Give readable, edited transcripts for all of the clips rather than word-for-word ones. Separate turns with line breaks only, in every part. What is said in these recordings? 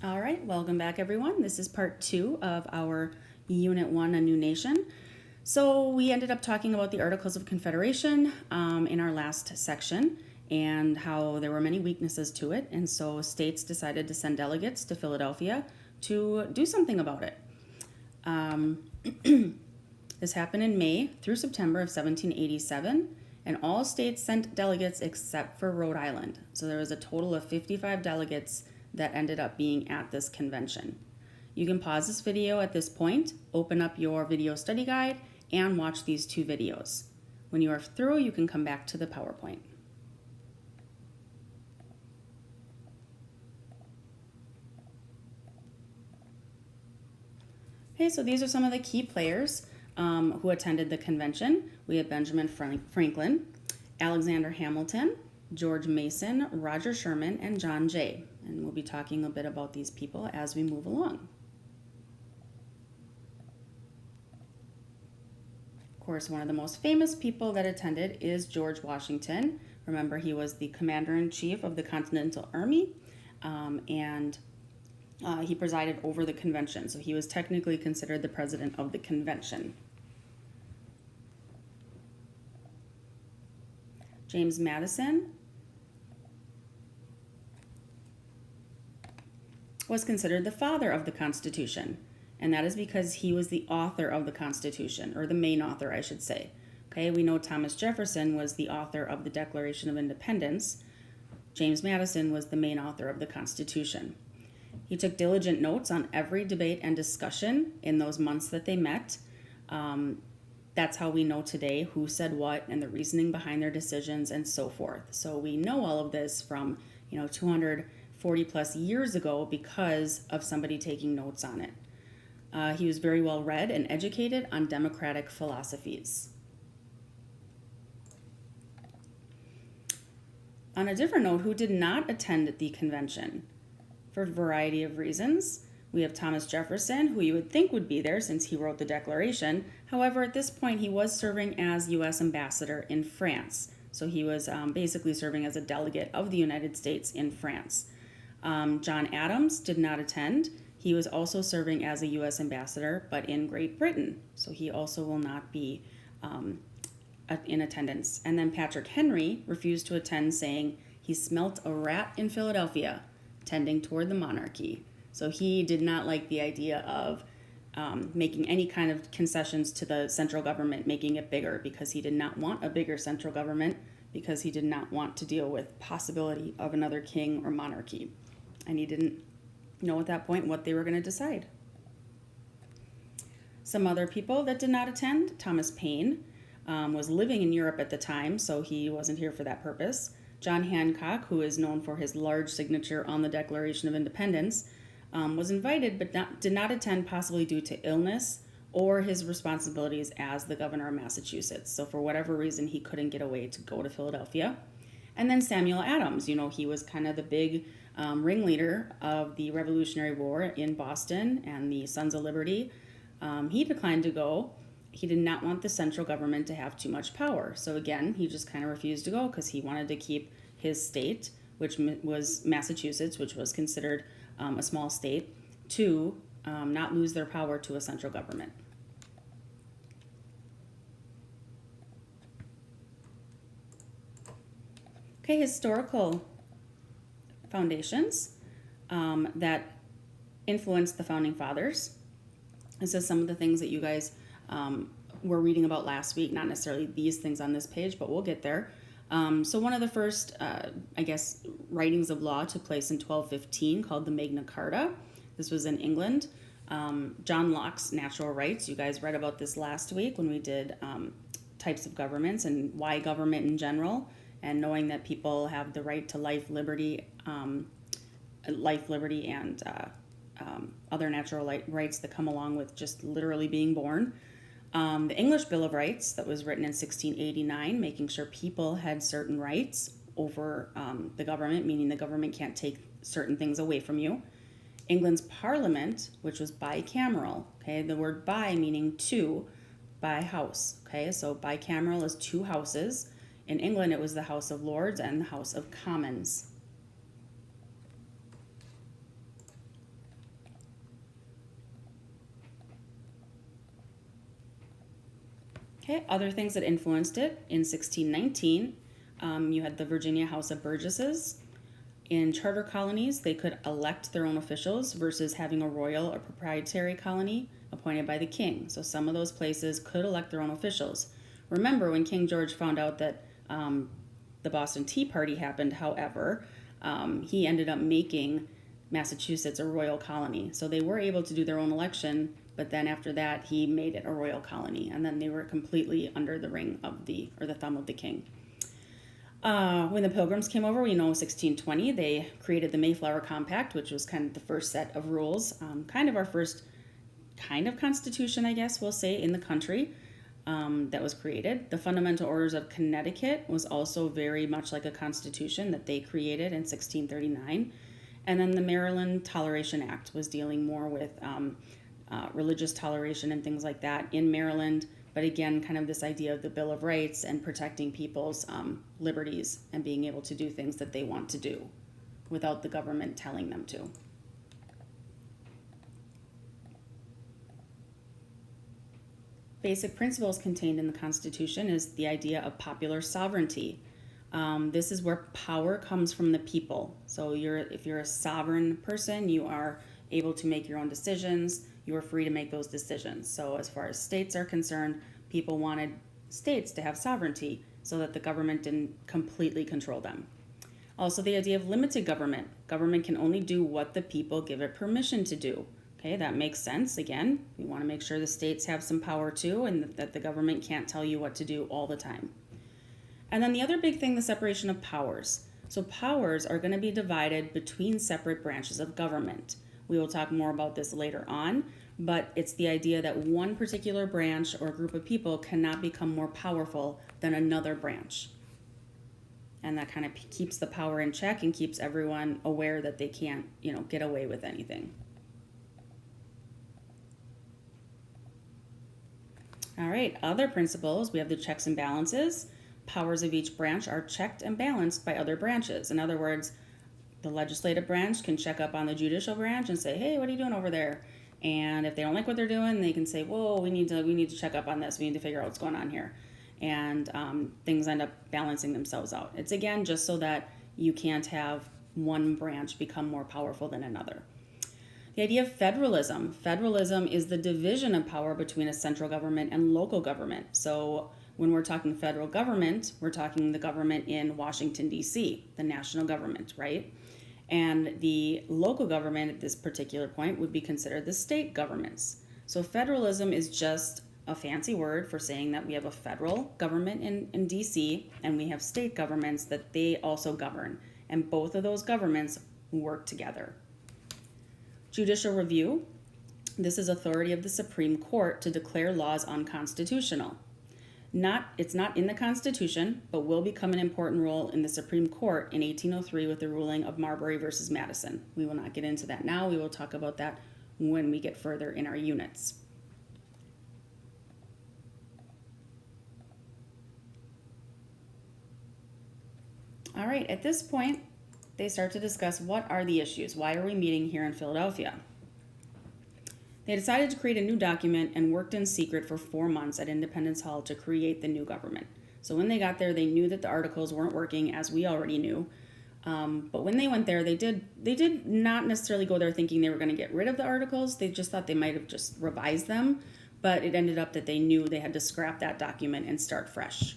All right, welcome back, everyone. This is part 2 of our Unit 1, A New Nation. So we ended up talking about the Articles of Confederation in our last section and how there were many weaknesses to it. And so states decided to send delegates to Philadelphia to do something about it. This happened in May through September of 1787, and all states sent delegates except for Rhode Island. So there was a total of 55 delegates that ended up being at this convention. You can pause this video at this point, open up your video study guide, and watch these 2 videos. When you are through, you can come back to the PowerPoint. Okay, so these are some of the key players who attended the convention. We have Benjamin Franklin, Alexander Hamilton, George Mason, Roger Sherman, and John Jay. And we'll be talking a bit about these people as we move along. Of course, one of the most famous people that attended is George Washington. Remember, he was the commander-in-chief of the Continental Army, and he presided over the convention. So he was technically considered the president of the convention. James Madison was considered the father of the Constitution, and that is because he was the author of the Constitution, or the main author, I should say. Okay, we know Thomas Jefferson was the author of the Declaration of Independence. James Madison was the main author of the Constitution. He took diligent notes on every debate and discussion in those months that they met. That's how we know today who said what and the reasoning behind their decisions and so forth. So we know all of this from 240 plus years ago because of somebody taking notes on it. He was very well read and educated on democratic philosophies. On a different note, who did not attend the convention? For a variety of reasons. We have Thomas Jefferson, who you would think would be there since he wrote the Declaration. However, at this point, he was serving as U.S. ambassador in France. So he was basically serving as a delegate of the United States in France. John Adams did not attend. He was also serving as a U.S. ambassador, but in Great Britain. So he also will not be in attendance. And then Patrick Henry refused to attend, saying he smelt a rat in Philadelphia, tending toward the monarchy. So he did not like the idea of making any kind of concessions to the central government, making it bigger, because he did not want a bigger central government, because he did not want to deal with possibility of another king or monarchy. And he didn't know at that point what they were going to decide. Some other people that did not attend: Thomas Paine was living in Europe at the time, so he wasn't here for that purpose. John Hancock, who is known for his large signature on the Declaration of Independence, was invited but did not attend, possibly due to illness or his responsibilities as the governor of Massachusetts. So for whatever reason, he couldn't get away to go to Philadelphia. And then Samuel Adams, he was kind of the big ringleader of the Revolutionary War in Boston and the Sons of Liberty. He declined to go. He did not want the central government to have too much power. So again, he just kind of refused to go because he wanted to keep his state, which was Massachusetts, which was considered a small state, to not lose their power to a central government. Okay, historical foundations that influenced the Founding Fathers. This is some of the things that you guys were reading about last week, not necessarily these things on this page, but we'll get there. So one of the first, writings of law took place in 1215 called the Magna Carta. This was in England. John Locke's natural rights. You guys read about this last week when we did types of governments and why government in general, and knowing that people have the right to life, liberty, and other natural rights that come along with just literally being born. The English Bill of Rights that was written in 1689, making sure people had certain rights over the government, meaning the government can't take certain things away from you. England's Parliament, which was bicameral, okay, the word bi meaning two, by house, okay, so bicameral is 2 houses. In England, it was the House of Lords and the House of Commons. Okay, other things that influenced it in 1619, you had the Virginia House of Burgesses. In charter colonies, they could elect their own officials versus having a royal or proprietary colony appointed by the king. So some of those places could elect their own officials. Remember, when King George found out that the Boston Tea Party happened, however, he ended up making Massachusetts a royal colony. So they were able to do their own election, but then after that, he made it a royal colony, and then they were completely under the thumb of the king. When the Pilgrims came over, we know 1620, they created the Mayflower Compact, which was kind of the first set of rules, kind of our first kind of constitution, I guess we'll say, in the country that was created. The Fundamental Orders of Connecticut was also very much like a constitution that they created in 1639. And then the Maryland Toleration Act was dealing more with religious toleration and things like that in Maryland. But again, kind of this idea of the Bill of Rights and protecting people's liberties and being able to do things that they want to do without the government telling them to. Basic principles contained in the Constitution is the idea of popular sovereignty. This is where power comes from the people. So if you're a sovereign person, you are able to make your own decisions. You are free to make those decisions. So as far as states are concerned, people wanted states to have sovereignty so that the government didn't completely control them. Also, the idea of limited government. Government can only do what the people give it permission to do. Okay, that makes sense. Again, we want to make sure the states have some power too, and that the government can't tell you what to do all the time. And then the other big thing, the separation of powers. So powers are going to be divided between separate branches of government. We will talk more about this later on, but it's the idea that one particular branch or group of people cannot become more powerful than another branch. And that kind of keeps the power in check and keeps everyone aware that they can't, get away with anything. All right, other principles, we have the checks and balances. Powers of each branch are checked and balanced by other branches. In other words, the legislative branch can check up on the judicial branch and say, hey, what are you doing over there? And if they don't like what they're doing, they can say, whoa, we need to check up on this. We need to figure out what's going on here. And things end up balancing themselves out. It's, again, just so that you can't have one branch become more powerful than another. The idea of federalism. Federalism is the division of power between a central government and local government. So when we're talking federal government, we're talking the government in Washington, D.C., the national government, right? And the local government at this particular point would be considered the state governments. So federalism is just a fancy word for saying that we have a federal government in D.C. and we have state governments that they also govern. And both of those governments work together. Judicial review. This is authority of the Supreme Court to declare laws unconstitutional. It's not in the Constitution, but will become an important role in the Supreme Court in 1803 with the ruling of Marbury versus Madison. We will not get into that now. We will talk about that when we get further in our units. All right, at this point, they start to discuss what are the issues. Why are we meeting here in Philadelphia? They decided to create a new document and worked in secret for 4 months at Independence Hall to create the new government. So when they got there, they knew that the articles weren't working, as we already knew. But when they went there, they did not necessarily go there thinking they were going to get rid of the articles. They just thought they might have just revised them. But it ended up that they knew they had to scrap that document and start fresh.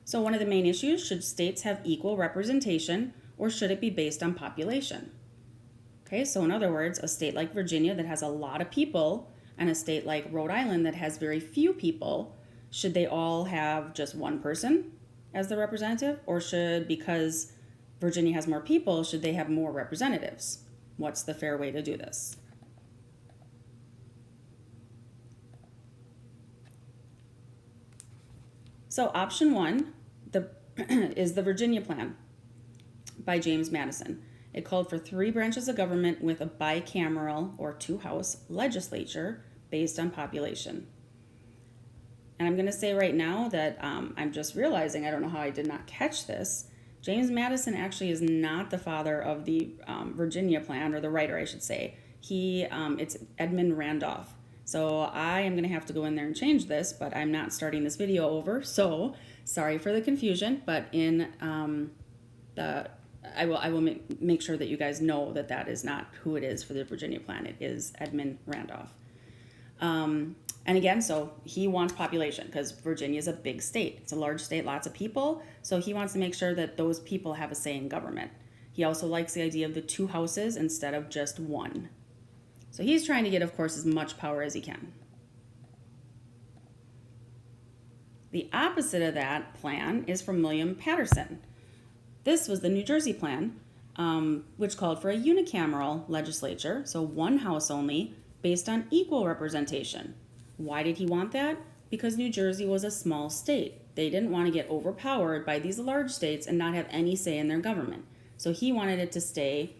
So one of the main issues, should states have equal representation or should it be based on population? Okay, so in other words, a state like Virginia that has a lot of people and a state like Rhode Island that has very few people, should they all have just one person as the representative? Or because Virginia has more people, should they have more representatives? What's the fair way to do this? So option 1 is the Virginia Plan by James Madison. It called for 3 branches of government with a bicameral or 2-house legislature based on population. And I'm going to say right now that I'm just realizing, I don't know how I did not catch this. James Madison actually is not the father of the Virginia Plan, or the writer, I should say. It's Edmund Randolph. So I am going to have to go in there and change this, but I'm not starting this video over. So sorry for the confusion, but in I will make sure that you guys know that that is not who it is for the Virginia plan. It is Edmund Randolph. And again, so he wants population because Virginia is a big state. It's a large state, lots of people. So he wants to make sure that those people have a say in government. He also likes the idea of the 2 houses instead of just 1. So he's trying to get, of course, as much power as he can. The opposite of that plan is from William Paterson. This was the New Jersey plan, which called for a unicameral legislature, so 1 house only, based on equal representation. Why did he want that? Because New Jersey was a small state. They didn't want to get overpowered by these large states and not have any say in their government. So he wanted it to stay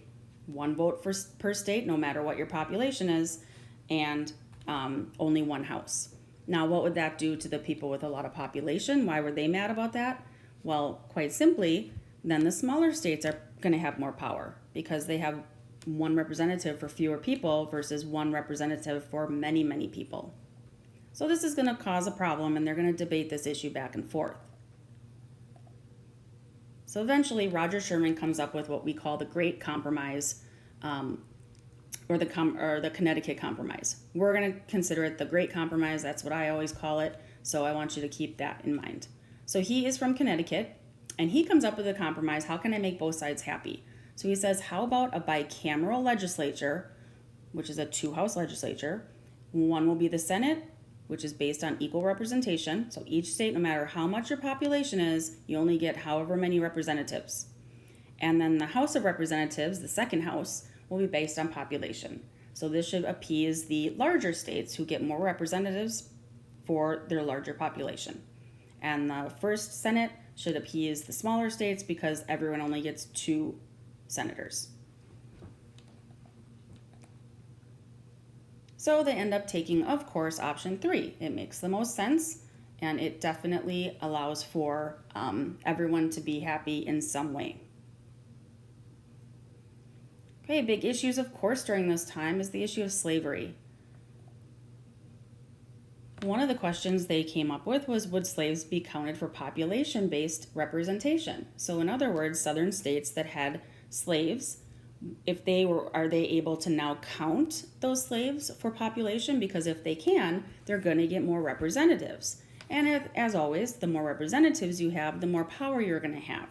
1 vote per state, no matter what your population is, and only 1 house. Now, what would that do to the people with a lot of population? Why were they mad about that? Well, quite simply, then the smaller states are going to have more power because they have 1 representative for fewer people versus 1 representative for many, many people. So this is going to cause a problem, and they're going to debate this issue back and forth. So eventually, Roger Sherman comes up with what we call the Great Compromise, or the Connecticut Compromise. We're going to consider it the Great Compromise. That's what I always call it. So I want you to keep that in mind. So he is from Connecticut, and he comes up with a compromise. How can I make both sides happy? So he says, how about a bicameral legislature, which is a 2-house legislature? 1 will be the Senate, which is based on equal representation. So each state, no matter how much your population is, you only get however many representatives. And then the House of Representatives, the 2nd house, will be based on population. So this should appease the larger states who get more representatives for their larger population. And the 1st Senate should appease the smaller states because everyone only gets 2 senators. So they end up taking, of course, option 3. It makes the most sense, and it definitely allows for everyone to be happy in some way. Okay, big issues, of course, during this time is the issue of slavery. One of the questions they came up with was, would slaves be counted for population-based representation? So in other words, southern states that had slaves, are they able to now count those slaves for population? Because if they can, they're going to get more representatives. And as always, the more representatives you have, the more power you're going to have.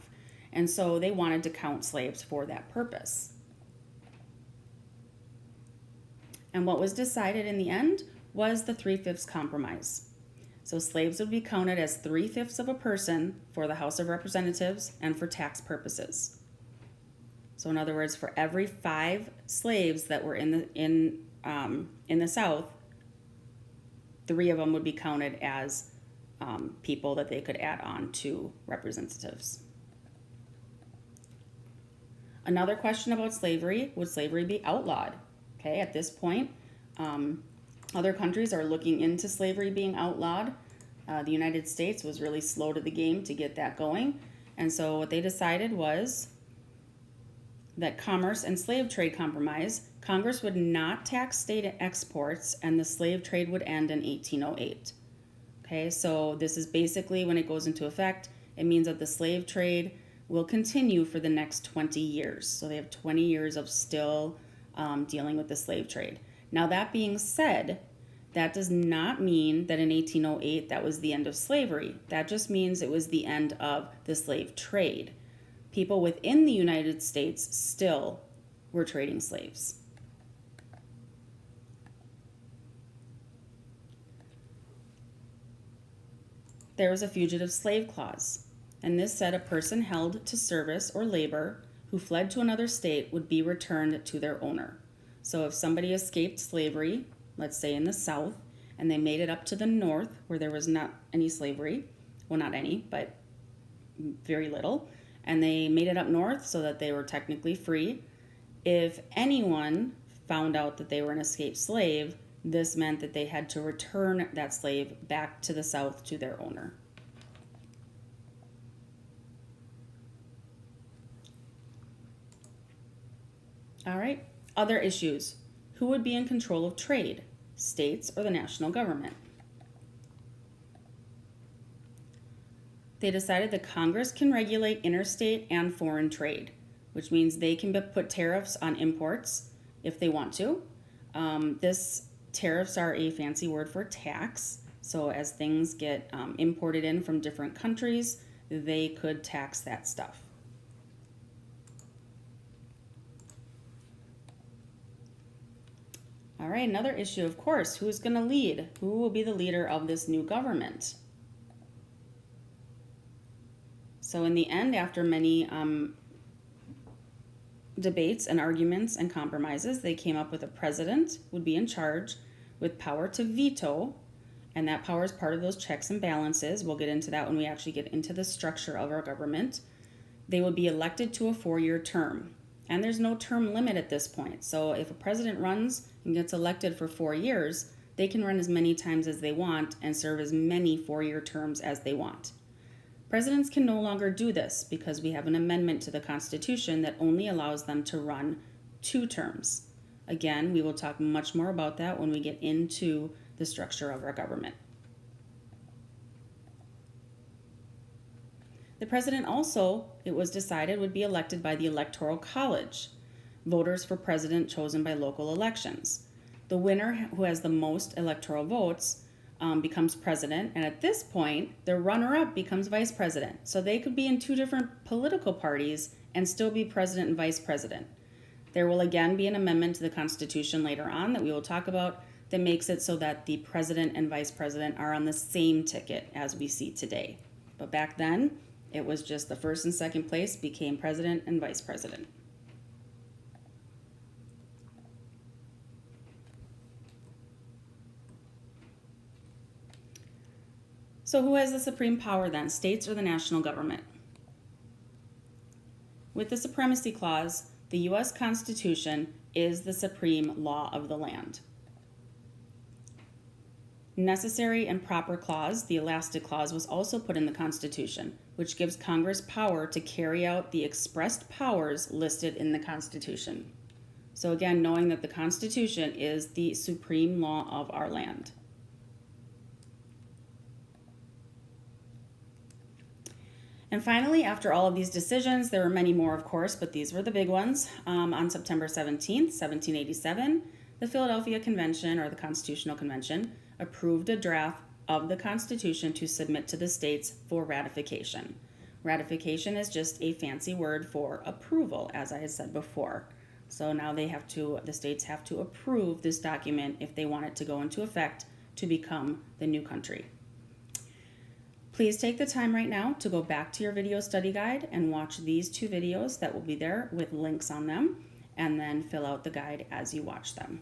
And so they wanted to count slaves for that purpose. And what was decided in the end was the 3/5 compromise. So slaves would be counted as 3/5 of a person for the House of Representatives and for tax purposes. So in other words, for every 5 slaves that were in the South, 3 of them would be counted as people that they could add on to representatives. Another question about slavery: would slavery be outlawed? Okay, at this point, other countries are looking into slavery being outlawed. The United States was really slow to the game to get that going, and so what they decided was that Commerce and Slave Trade Compromise, Congress would not tax state exports, and the slave trade would end in 1808. Okay, so this is basically, when it goes into effect, it means that the slave trade will continue for the next 20 years. So they have 20 years of still dealing with the slave trade. Now, that being said, that does not mean that in 1808 that was the end of slavery. That just means it was the end of the slave trade. People within the United States still were trading slaves. There was a fugitive slave clause, and this said a person held to service or labor who fled to another state would be returned to their owner. So if somebody escaped slavery, let's say in the South, and they made it up to the North where there was not any slavery, well, not any, but very little, and they made it up north so that they were technically free. If anyone found out that they were an escaped slave, this meant that they had to return that slave back to the South to their owner. All right, other issues. Who would be in control of trade? states, or the national government. They decided that Congress can regulate interstate and foreign trade, which means they can put tariffs on imports if they want to. This tariffs are a fancy word for tax. So as things get imported in from different countries, they could tax that stuff. All right, another issue, of course, who's going to lead? Who will be the leader of this new government? So in the end, after many debates and arguments and compromises, they came up with a president would be in charge with power to veto, and that power is part of those checks and balances. We'll get into that when we actually get into the structure of our government. They will be elected to a 4-year term, and there's no term limit at this point. So if a president runs and gets elected for 4 years, they can run as many times as they want and serve as many 4-year terms as they want. Presidents can no longer do this because we have an amendment to the Constitution that only allows them to run 2 terms. Again, we will talk much more about that when we get into the structure of our government. The president also, it was decided, would be elected by the Electoral College, voters for president chosen by local elections. The winner, who has the most electoral votes, becomes president, and at this point, the runner-up becomes vice president. So they could be in 2 different political parties and still be president and vice president. There will again be an amendment to the Constitution later on that we will talk about that makes it so that the president and vice president are on the same ticket as we see today. But back then, it was just the first and second place became president and vice president. So who has the supreme power then, states or the national government? With the Supremacy Clause, the U.S. Constitution is the supreme law of the land. Necessary and Proper Clause, the Elastic Clause, was also put in the Constitution, which gives Congress power to carry out the expressed powers listed in the Constitution. So again, knowing that the Constitution is the supreme law of our land. And finally, after all of these decisions, there were many more, of course, but these were the big ones. On September 17th, 1787, the Philadelphia Convention, or the Constitutional Convention, approved a draft of the Constitution to submit to the states for ratification. Ratification is just a fancy word for approval, as I had said before. So now the states have to approve this document if they want it to go into effect to become the new country. Please take the time right now to go back to your video study guide and watch these 2 videos that will be there with links on them, and then fill out the guide as you watch them.